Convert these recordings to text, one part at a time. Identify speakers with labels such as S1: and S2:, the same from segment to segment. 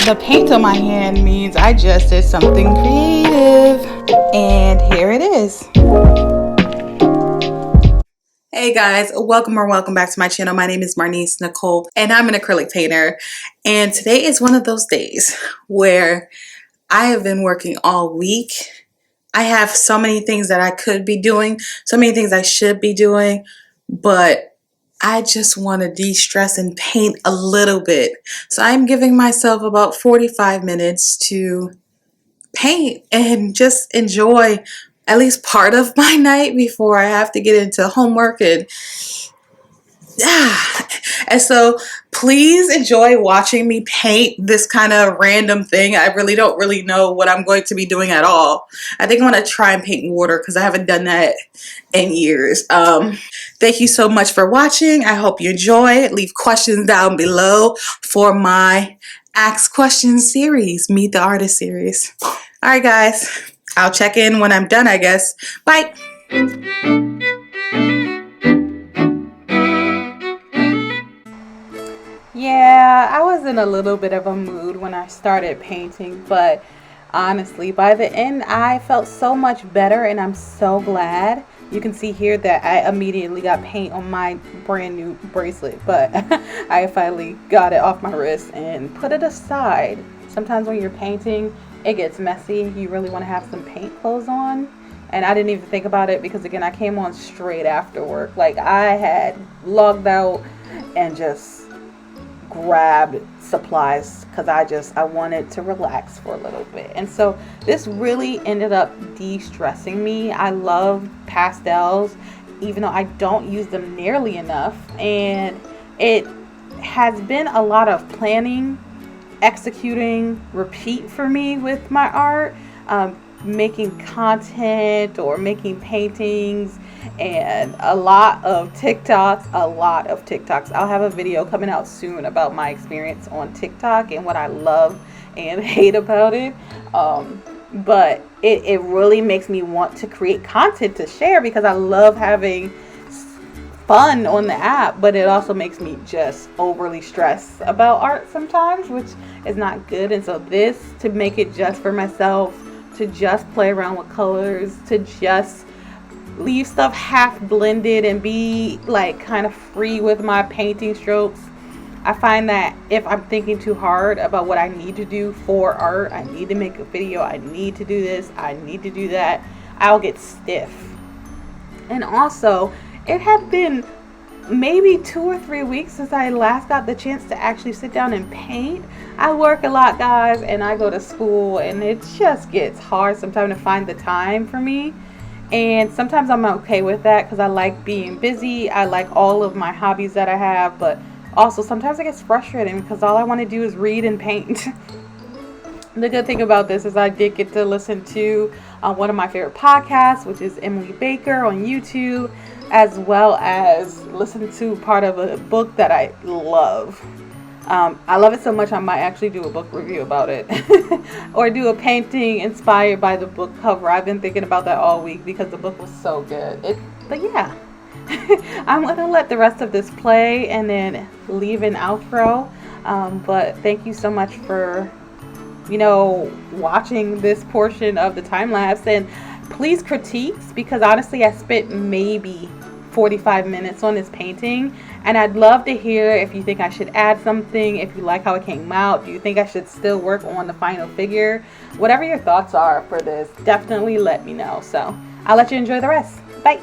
S1: The paint on my hand means I just did something creative. And here it is. Hey guys, welcome back to my channel. My name is Marnise Nicole and I'm an acrylic painter. And today is one of those days where I have been working all week. I have so many things that I could be doing, so many things I should be doing, but I just want to de-stress and paint a little bit. So I'm giving myself about 45 minutes to paint and just enjoy at least part of my night before I have to get into homework and so please enjoy watching me paint this kind of random thing. I really don't know what I'm going to be doing at all. I think I'm going to try and paint water because I haven't done that in years. Thank you so much for watching. I hope you enjoy. Leave questions down below for my Ask Questions series, Meet the Artist series. All right, guys. I'll check in when I'm done, I guess. Bye. Yeah, I was in a little bit of a mood when I started painting, but honestly, by the end, I felt so much better and I'm so glad. You can see here that I immediately got paint on my brand new bracelet, but I finally got it off my wrist and put it aside. Sometimes when you're painting, it gets messy. You really want to have some paint clothes on. And I didn't even think about it because, again, I came on straight after work. Like, I had logged out and just grabbed supplies because I wanted to relax for a little bit. And so this really ended up de-stressing me. I love pastels, even though I don't use them nearly enough. And it has been a lot of planning, executing, repeat for me with my art. Making content or making paintings and a lot of TikToks. I'll have a video coming out soon about my experience on TikTok and what I love and hate about it. But it really makes me want to create content to share because I love having fun on the app, but it also makes me just overly stressed about art sometimes, which is not good. And so this, to make it just for myself, to just play around with colors, to just leave stuff half blended and be like kind of free with my painting strokes. I find that if I'm thinking too hard about what I need to do for art, I need to make a video, I need to do this, I need to do that, I'll get stiff. And also, it had been maybe 2 or 3 weeks since I last got the chance to actually sit down and paint. I work a lot, guys, and I go to school, and it just gets hard sometimes to find the time for me. And sometimes I'm okay with that because I like being busy. I like all of my hobbies that I have, but also sometimes it gets frustrating because all I want to do is read and paint. The good thing about this is I did get to listen to one of my favorite podcasts, which is Emily Baker on YouTube, as well as listen to part of a book that I love. I love it so much I might actually do a book review about it or do a painting inspired by the book cover. I've been thinking about that all week because the book was so good. But yeah, I'm going to let the rest of this play and then leave an outro. But thank you so much for watching this portion of the time lapse, and please critiques, because honestly I spent maybe 45 minutes on this painting, and I'd love to hear if you think I should add something, if you like how it came out, do you think I should still work on the final figure, whatever your thoughts are for this, definitely let me know. So I'll let you enjoy the rest. Bye.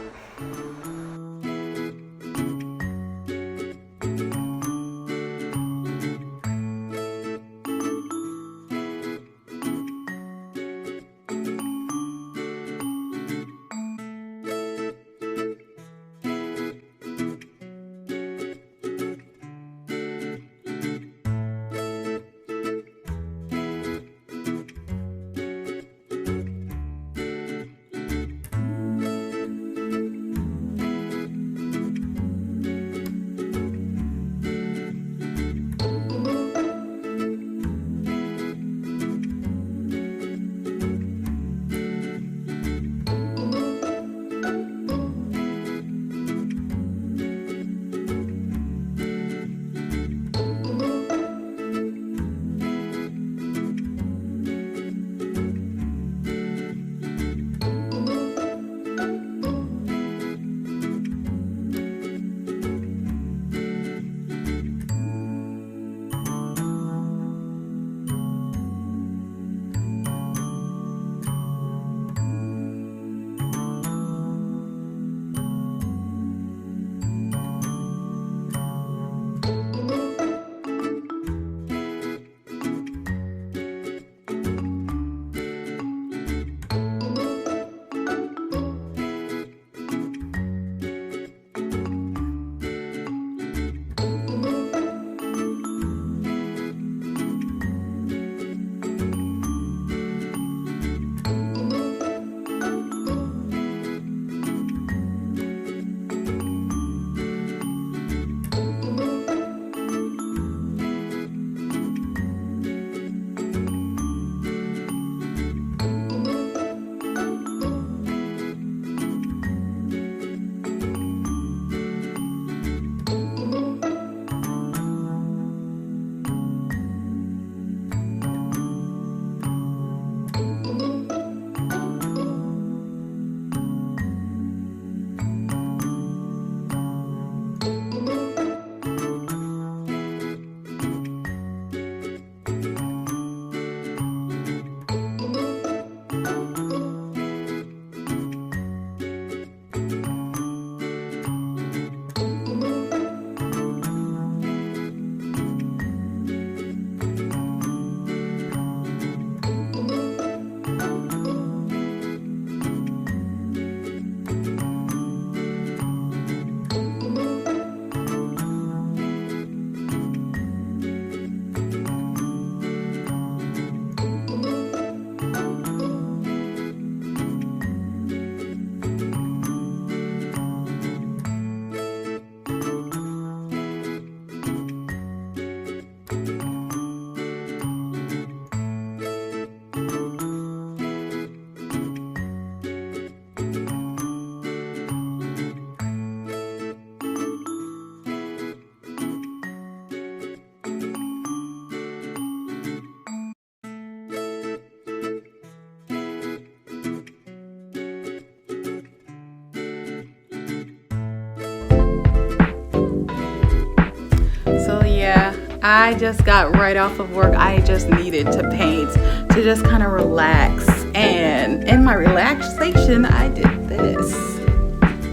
S1: I just got right off of work. I just needed to paint to just kind of relax. And in my relaxation, I did this,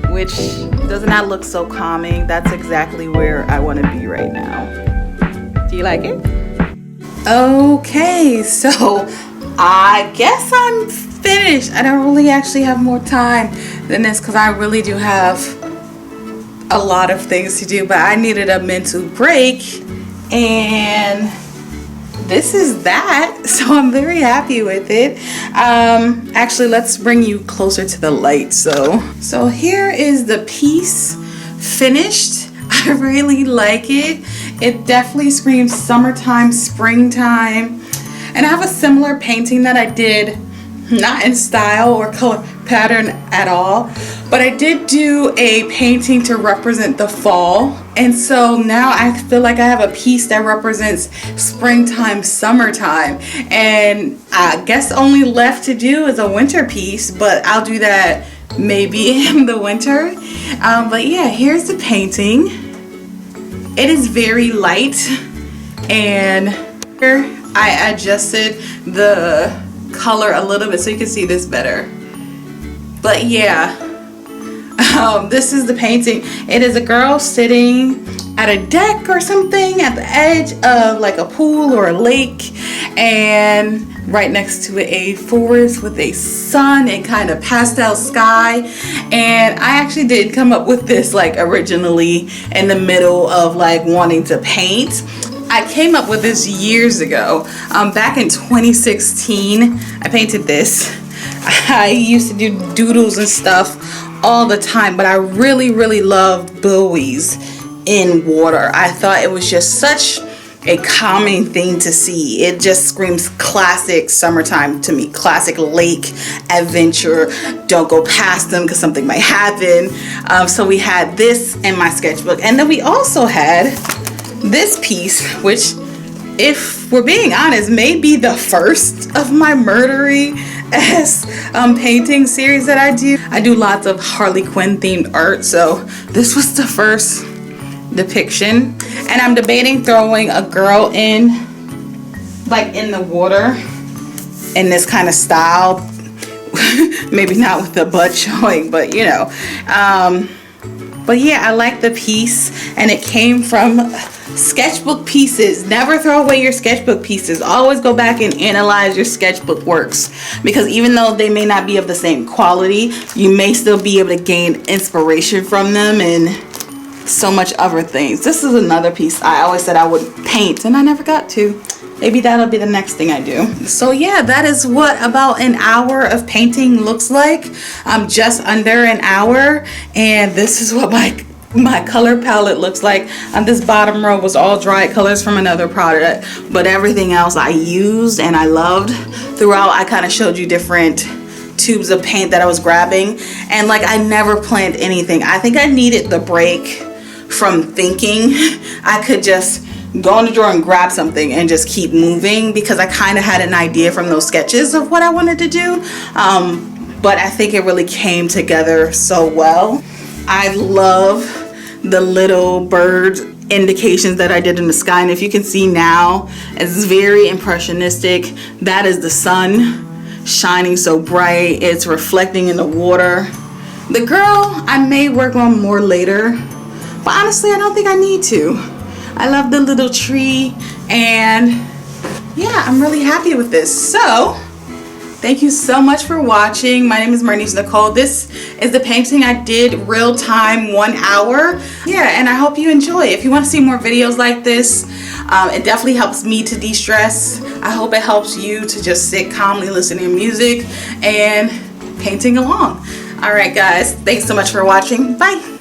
S1: which does not look so calming. That's exactly where I want to be right now. Do you like it? Okay, so I guess I'm finished. I don't really actually have more time than this because I really do have a lot of things to do, but I needed a mental break, and this is that. So I'm very happy with it. Actually, let's bring you closer to the light. So here is the piece finished. I really like it. It definitely screams summertime, springtime. And I have a similar painting that I did, not in style or color pattern at all, but I did do a painting to represent the fall. And so now I feel like I have a piece that represents springtime, summertime. And I guess only left to do is a winter piece, but I'll do that maybe in the winter. But yeah, here's the painting. It is very light, and here I adjusted the color a little bit so you can see this better. But yeah, this is the painting. It is a girl sitting at a deck or something at the edge of like a pool or a lake, and right next to a forest with a sun and kind of pastel sky. And I actually did come up with this like originally in the middle of like wanting to paint. I came up with this years ago. Back in 2016, I painted this. I used to do doodles and stuff all the time, but I really loved buoys in water. I thought it was just such a calming thing to see. It just screams classic summertime to me. Classic lake adventure. Don't go past them because something might happen. So we had this in my sketchbook, and then we also had this piece, which, if we're being honest, may be the first of my murdery-esque painting series that I do. I do lots of Harley Quinn themed art, so this was the first depiction. And I'm debating throwing a girl in, like in the water, in this kind of style. Maybe not with the butt showing, but you know. But yeah, I like the piece, and it came from sketchbook pieces. Never throw away your sketchbook pieces. Always go back and analyze your sketchbook works, because even though they may not be of the same quality, you may still be able to gain inspiration from them and so much other things. This is another piece I always said I would paint, and I never got to. Maybe that'll be the next thing I do. So yeah, that is what about an hour of painting looks like. Just under an hour, and this is what my color palette looks like. This bottom row was all dry colors from another product, but everything else I used and I loved. Throughout, I kind of showed you different tubes of paint that I was grabbing, and like I never planned anything. I think I needed the break from thinking. I could just go in the drawer and grab something and just keep moving, because I kind of had an idea from those sketches of what I wanted to do, but I think it really came together so well. I love the little bird indications that I did in the sky, and if you can see now, it's very impressionistic. That is the sun shining so bright, it's reflecting in the water. The girl I may work on more later, but honestly I don't think I need to. I love the little tree, and yeah, I'm really happy with this. So thank you so much for watching. My name is Marnise Nicole. This is the painting I did real time, 1 hour. Yeah, and I hope you enjoy. If you want to see more videos like this, it definitely helps me to de-stress. I hope it helps you to just sit calmly listening to music and painting along. All right, guys, thanks so much for watching. Bye.